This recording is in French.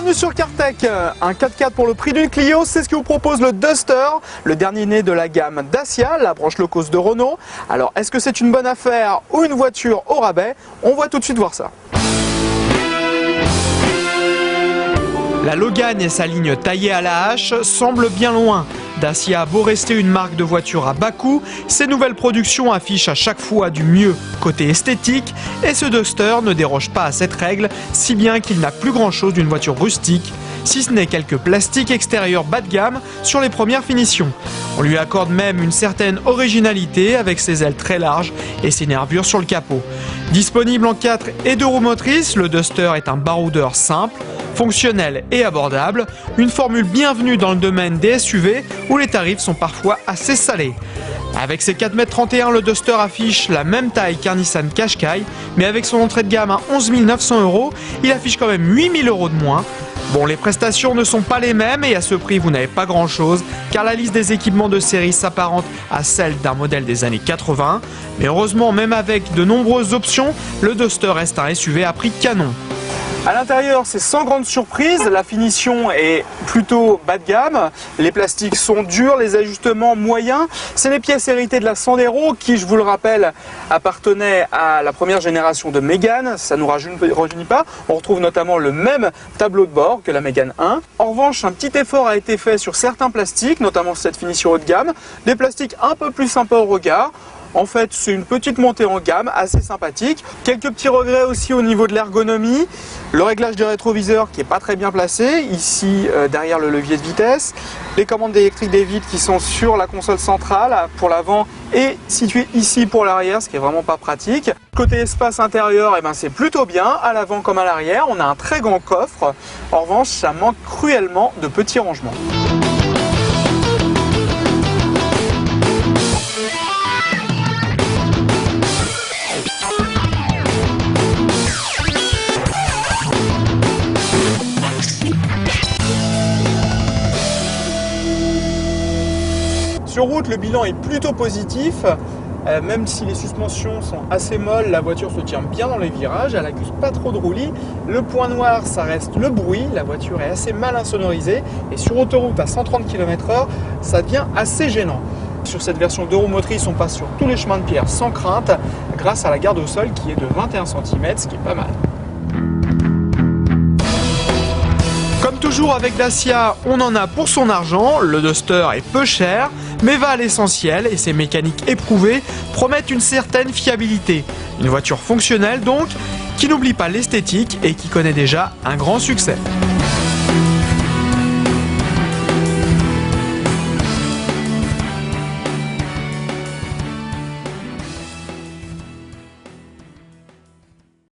Bienvenue sur CarTech, un 4x4 pour le prix d'une Clio, c'est ce que vous propose le Duster, le dernier né de la gamme Dacia, la branche low cost de Renault. Alors est-ce que c'est une bonne affaire ou une voiture au rabais? On va tout de suite voir ça. La Logan et sa ligne taillée à la hache semblent bien loin. Dacia a beau rester une marque de voiture à bas coût, ses nouvelles productions affichent à chaque fois du mieux côté esthétique et ce Duster ne déroge pas à cette règle, si bien qu'il n'a plus grand chose d'une voiture rustique, si ce n'est quelques plastiques extérieurs bas de gamme sur les premières finitions. On lui accorde même une certaine originalité avec ses ailes très larges et ses nervures sur le capot. Disponible en 4 et 2 roues motrices, le Duster est un baroudeur simple, fonctionnel et abordable, une formule bienvenue dans le domaine des SUV où les tarifs sont parfois assez salés. Avec ses 4,31 m, le Duster affiche la même taille qu'un Nissan Qashqai, mais avec son entrée de gamme à 11 900 €, il affiche quand même 8 000 € de moins. Bon, les prestations ne sont pas les mêmes et à ce prix vous n'avez pas grand chose car la liste des équipements de série s'apparente à celle d'un modèle des années 80. Mais heureusement, même avec de nombreuses options, le Duster reste un SUV à prix canon. À l'intérieur, c'est sans grande surprise, la finition est plutôt bas de gamme, les plastiques sont durs, les ajustements moyens. C'est les pièces héritées de la Sandero qui, je vous le rappelle, appartenait à la première génération de Mégane, ça ne nous rajeunit pas. On retrouve notamment le même tableau de bord que la Mégane 1. En revanche, un petit effort a été fait sur certains plastiques, notamment cette finition haut de gamme, des plastiques un peu plus sympas au regard. En fait, c'est une petite montée en gamme, assez sympathique. Quelques petits regrets aussi au niveau de l'ergonomie. Le réglage du rétroviseur qui n'est pas très bien placé, ici derrière le levier de vitesse. Les commandes électriques des vitres qui sont sur la console centrale pour l'avant et situées ici pour l'arrière, ce qui est vraiment pas pratique. Côté espace intérieur, c'est plutôt bien, à l'avant comme à l'arrière. On a un très grand coffre. En revanche, ça manque cruellement de petits rangements. Sur route, le bilan est plutôt positif, même si les suspensions sont assez molles, la voiture se tient bien dans les virages, elle n'accuse pas trop de roulis. Le point noir, ça reste le bruit, la voiture est assez mal insonorisée et sur autoroute à 130 km/h, ça devient assez gênant. Sur cette version 2 roues motrices, on passe sur tous les chemins de pierre sans crainte, grâce à la garde au sol qui est de 21 cm, ce qui est pas mal. Comme toujours avec Dacia, on en a pour son argent, le Duster est peu cher, mais va à l'essentiel et ses mécaniques éprouvées promettent une certaine fiabilité. Une voiture fonctionnelle donc, qui n'oublie pas l'esthétique et qui connaît déjà un grand succès.